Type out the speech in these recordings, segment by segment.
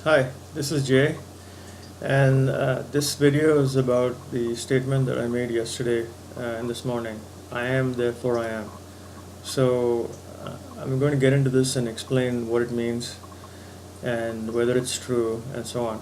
Hi, this is Jay, and this video is about the statement that I made yesterday and this morning. I am, therefore I am. So I'm going to get into this and explain what it means and whether it's true and so on.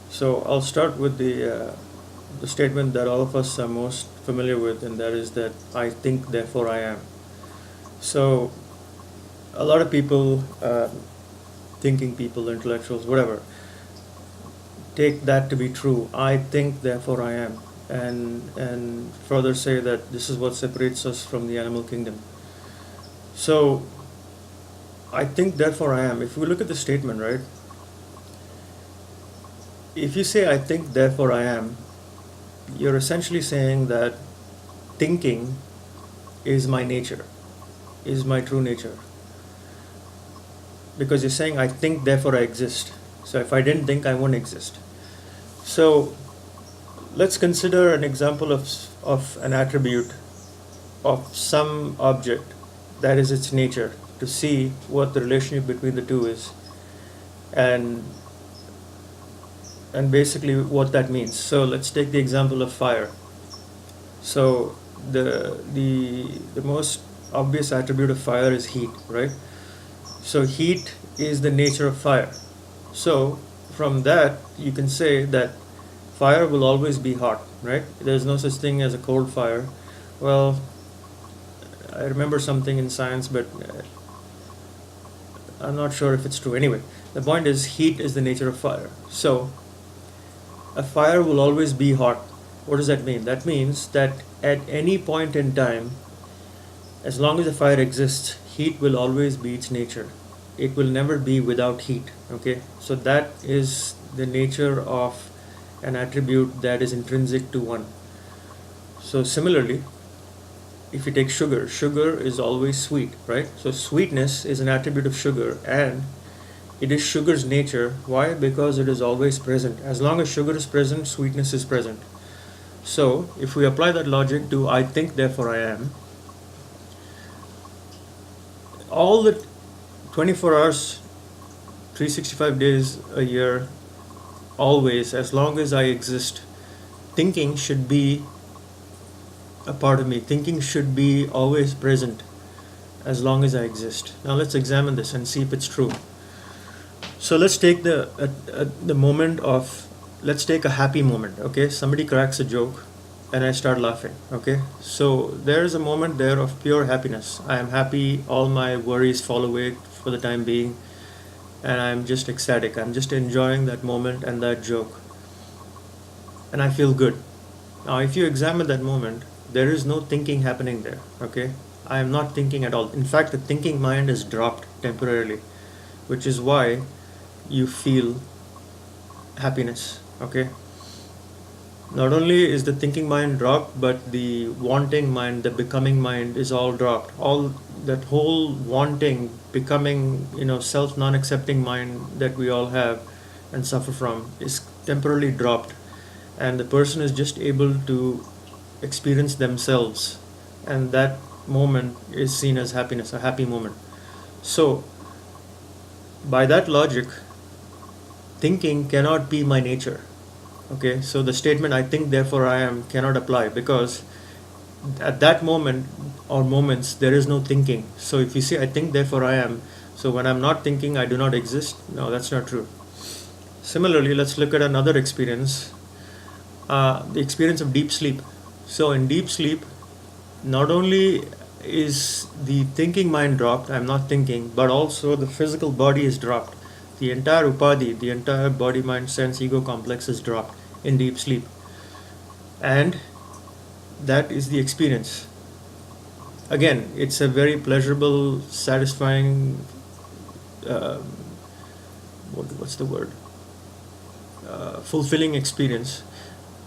So I'll start with the statement that all of us are most familiar with, and that is that I think, therefore I am. So a lot of people, thinking people, intellectuals, whatever, take that to be true. I think, therefore I am, and further say that this is what separates us from the animal kingdom. So I think, therefore I am. If we look at the statement, right? If you say I think, therefore I am, you're essentially saying that thinking is my nature, is my true nature. Because you're saying I think, therefore I exist. So if I didn't think, I wouldn't exist. So let's consider an example of an attribute of some object that is its nature to see what the relationship between the two is, and basically what that means. So let's take the example of fire. So the most obvious attribute of fire is heat, right? So heat is the nature of fire. So from that you can say that fire will always be hot, right? There's no such thing as a cold fire. Well, I remember something in science, but I'm not sure if it's true. Anyway, the point is heat is the nature of fire. So a fire will always be hot. What does that mean? That means that at any point in time, as long as the fire exists, heat will always be its nature. It will never be without heat. Okay? So that is the nature of an attribute that is intrinsic to one. So similarly, if you take sugar, sugar is always sweet, right? So sweetness is an attribute of sugar, and it is sugar's nature. Why? Because it is always present. As long as sugar is present, sweetness is present. So if we apply that logic to I think, therefore I am, all the 24 hours, 365 days a year, always, as long as I exist, thinking should be a part of me. Thinking should be always present as long as I exist. Now let's examine this and see if it's true. So let's take the moment of, let's take a happy moment. Okay, somebody cracks a joke and I start laughing. Okay, so there is a moment there of pure happiness. I am happy, all my worries fall away for the time being, and I'm just ecstatic. I'm just enjoying that moment and that joke, and I feel good. Now if you examine that moment, there is no thinking happening there. Okay, I am not thinking at all. In fact, the thinking mind is dropped temporarily, which is why you feel happiness. Okay, not only is the thinking mind dropped, but the wanting mind, the becoming mind is all dropped. All that whole wanting, becoming, self non-accepting mind that we all have and suffer from is temporarily dropped, and the person is just able to experience themselves, and that moment is seen as happiness, a happy moment. So by that logic, thinking cannot be my nature. Okay, so the statement I think, therefore I am cannot apply, because at that moment or moments there is no thinking. So if you say I think, therefore I am, so when I'm not thinking, I do not exist. No, that's not true. Similarly, let's look at another experience, the experience of deep sleep. So in deep sleep, not only is the thinking mind dropped, I'm not thinking, but also the physical body is dropped. The entire upadhi, the entire body, mind, sense, ego complex is dropped in deep sleep. And that is the experience. Again, it's a very pleasurable, satisfying, uh, what's the word? Fulfilling experience.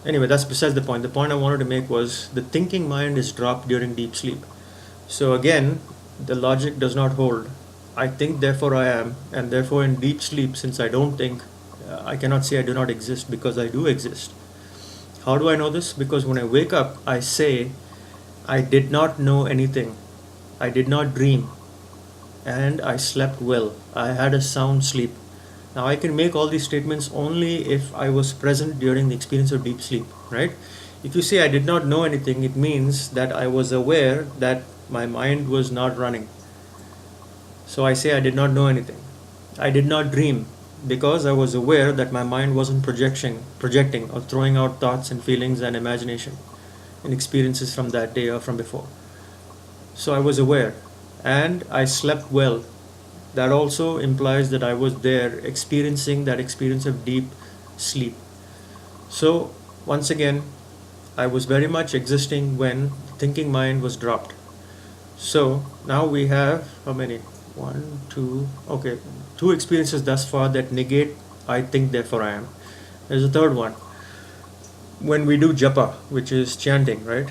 Anyway, that's besides the point. The point I wanted to make was the thinking mind is dropped during deep sleep. So again, the logic does not hold. I think, therefore I am, and therefore in deep sleep, since I don't think, I cannot say I do not exist, because I do exist. How do I know this? Because when I wake up, I say, I did not know anything. I did not dream. And I slept well. I had a sound sleep. Now I can make all these statements only if I was present during the experience of deep sleep, right? If you say I did not know anything, it means that I was aware that my mind was not running. So I say I did not know anything. I did not dream because I was aware that my mind wasn't projecting or throwing out thoughts and feelings and imagination and experiences from that day or from before. So I was aware and I slept well. That also implies that I was there experiencing that experience of deep sleep. So once again, I was very much existing when thinking mind was dropped. So now we have how many? One, two, okay, two experiences thus far that negate I think therefore I am. There's a third one. When we do japa, which is chanting, right?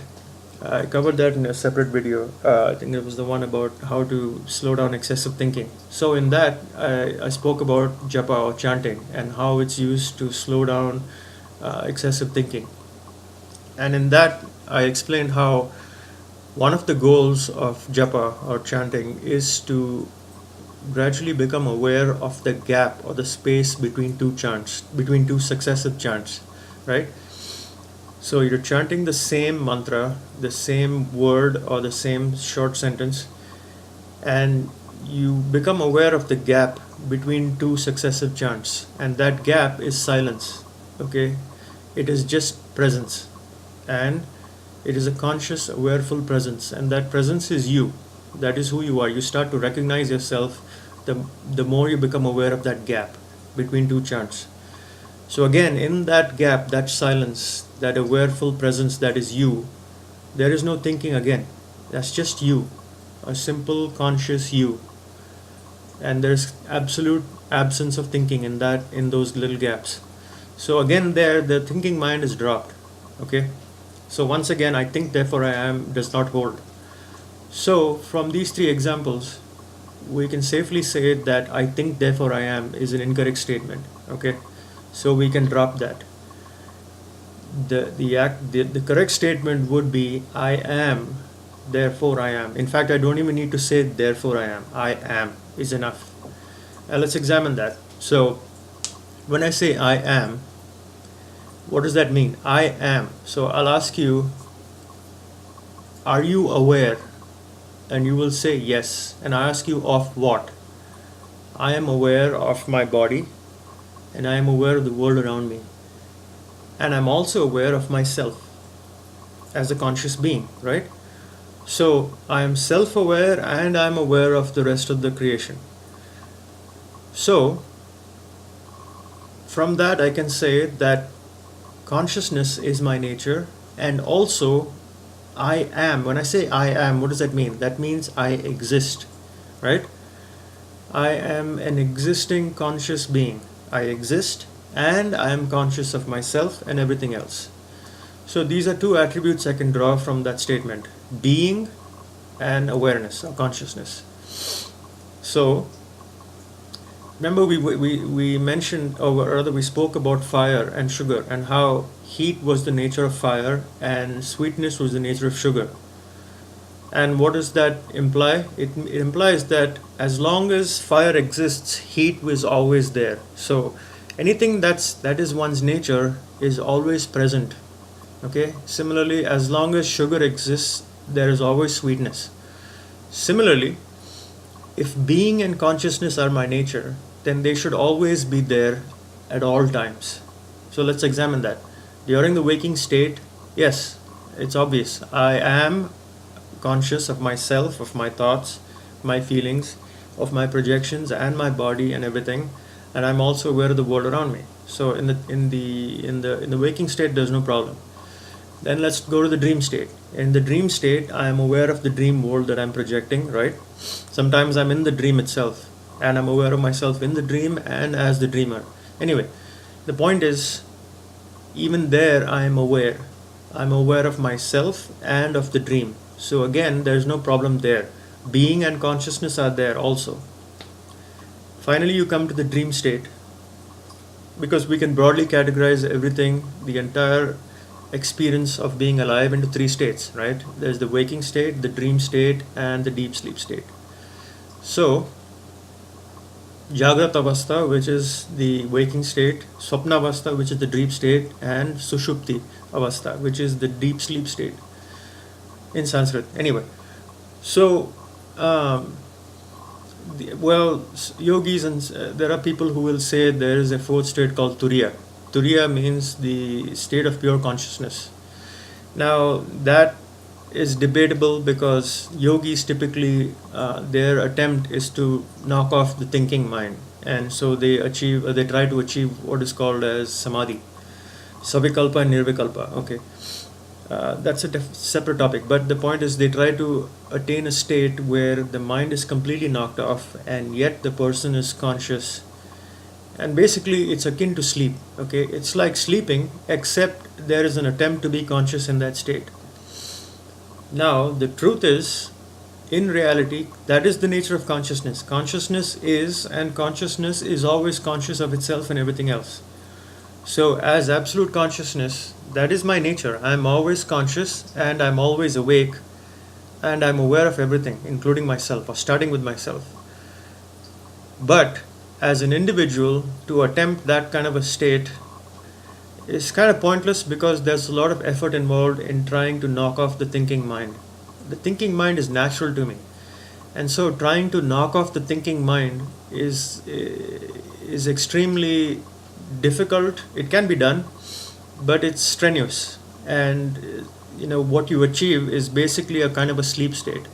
I covered that in a separate video. I think it was the one about how to slow down excessive thinking. So in that, I spoke about japa or chanting and how it's used to slow down excessive thinking. And in that, I explained how one of the goals of japa or chanting is to gradually become aware of the gap or the space between two chants, between two successive chants, right? So you're chanting the same mantra, the same word or the same short sentence, and you become aware of the gap between two successive chants, and that gap is silence. Okay, it is just presence, and it is a conscious, awareful presence, and that presence is you. That is who you are. You start to recognize yourself the more you become aware of that gap between two chants. So again, in that gap, that silence, that awareful presence that is you, there is no thinking again. That's just you, a simple conscious you. And there's absolute absence of thinking in those little gaps. So again there, the thinking mind is dropped. Okay? So once again, I think therefore I am does not hold. So from these three examples, we can safely say that I think therefore I am is an incorrect statement. Okay? So we can drop that. The correct statement would be I am, therefore I am. In fact, I don't even need to say therefore I am is enough. Let's examine that. So when I say I am, what does that mean? I am. So I'll ask you, are you aware? And you will say yes. And I ask you of what? I am aware of my body, and I am aware of the world around me. And I'm also aware of myself as a conscious being, right? So I am self-aware and I'm aware of the rest of the creation. So from that I can say that consciousness is my nature, and also I am. When I say I am, what does that mean? That means I exist, right? I am an existing conscious being. I exist and I am conscious of myself and everything else. So these are two attributes I can draw from that statement: being and awareness or consciousness. So remember we mentioned, or rather we spoke about fire and sugar, and how heat was the nature of fire and sweetness was the nature of sugar. And what does that imply? It implies that as long as fire exists, heat is always there. So anything that is one's nature is always present. Okay? Similarly, as long as sugar exists, there is always sweetness. Similarly, if being and consciousness are my nature, then they should always be there at all times. So let's examine that. During the waking state, yes, it's obvious. I am conscious of myself, of my thoughts, my feelings, of my projections and my body and everything, and I'm also aware of the world around me. So in the waking state, there's no problem. Then let's go to the dream state. In the dream state, I am aware of the dream world that I'm projecting, right? Sometimes I'm in the dream itself, and I'm aware of myself in the dream and as the dreamer. Anyway, the point is, even there I am aware. I'm aware of myself and of the dream. So again, there's no problem there. Being and consciousness are there also. Finally, you come to the dream state, because we can broadly categorize everything, the entire experience of being alive, into three states, right? There's the waking state, the dream state, and the deep sleep state. So Jagrat Avastha, which is the waking state, Swapna Avastha, which is the dream state, and Sushupti Avastha, which is the deep sleep state in Sanskrit. Anyway, so well, yogis and there are people who will say there is a fourth state called Turiya. Turiya means the state of pure consciousness. Now that is debatable because yogis typically their attempt is to knock off the thinking mind, and so they try to achieve what is called as samadhi, savikalpa and nirvikalpa. Okay, that's a separate topic, but the point is they try to attain a state where the mind is completely knocked off and yet the person is conscious, and basically it's akin to sleep. Okay, it's like sleeping except there is an attempt to be conscious in that state. Now, the truth is, in reality, that is the nature of consciousness. Consciousness is always conscious of itself and everything else. So, as absolute consciousness, that is my nature. I'm always conscious and I'm always awake and I'm aware of everything, including myself, or starting with myself. But, as an individual, to attempt that kind of a state is kind of pointless because there's a lot of effort involved in trying to knock off the thinking mind. The thinking mind is natural to me, and so trying to knock off the thinking mind is extremely difficult. It can be done, but it's strenuous, and what you achieve is basically a kind of a sleep state,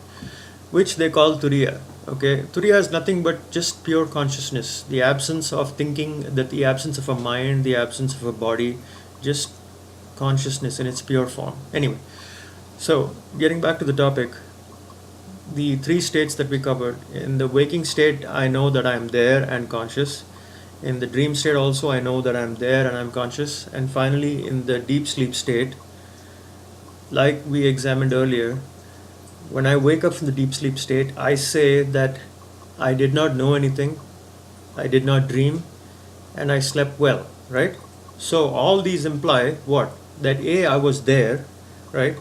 which they call Turiya. Okay, Turiya is nothing but just pure consciousness, the absence of thinking, the absence of a mind, the absence of a body, just consciousness in its pure form. Anyway, so getting back to the topic, the three states that we covered. In the waking state, I know that I am there and conscious. In the dream state also, I know that I am there and I am conscious. And finally, in the deep sleep state, like we examined earlier, when I wake up from the deep sleep state, I say that I did not know anything, I did not dream, and I slept well, right? So all these imply what? That A, I was there, right?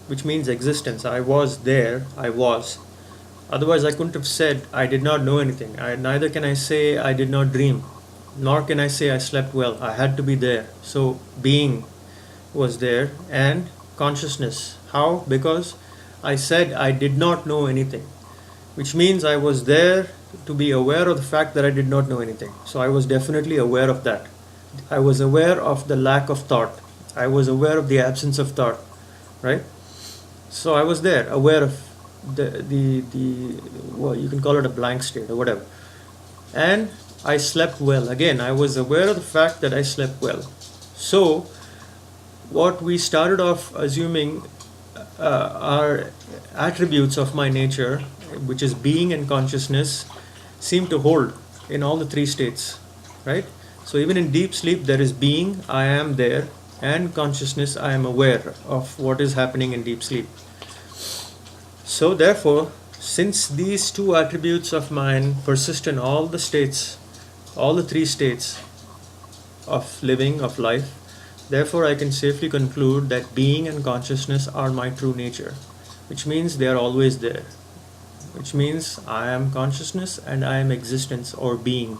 Which means existence. I was there, I was. Otherwise, I couldn't have said I did not know anything. Neither can I say I did not dream, nor can I say I slept well. I had to be there. So being was there and consciousness. How? Because I said I did not know anything, which means I was there to be aware of the fact that I did not know anything. So I was definitely aware of that. I was aware of the lack of thought. I was aware of the absence of thought, right? So I was there, aware of the well, you can call it a blank state or whatever. And I slept well. Again, I was aware of the fact that I slept well. So what we started off assuming are attributes of my nature, which is being and consciousness, seem to hold in all the three states, right? So even in deep sleep, there is being, I am there, and consciousness, I am aware of what is happening in deep sleep. So therefore, since these two attributes of mine persist in all the states, all the three states of living, of life, therefore I can safely conclude that being and consciousness are my true nature, which means they are always there, which means I am consciousness and I am existence or being.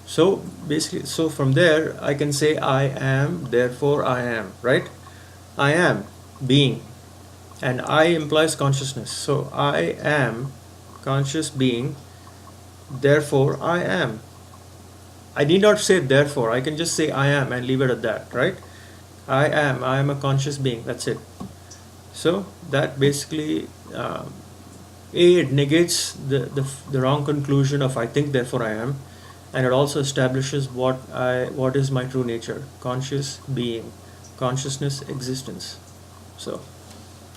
So basically, so from there I can say I am, therefore I am, right? I am being, and I implies consciousness. So I am conscious being, therefore I am. I need not say therefore, I can just say I am and leave it at that, right? I am a conscious being, that's it. So that basically it negates the wrong conclusion of I think therefore I am, and it also establishes what is my true nature, conscious being, consciousness, existence. So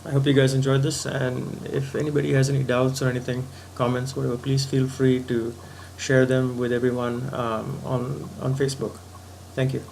I hope you guys enjoyed this, and if anybody has any doubts or anything, comments, whatever, please feel free to share them with everyone on Facebook. Thank you.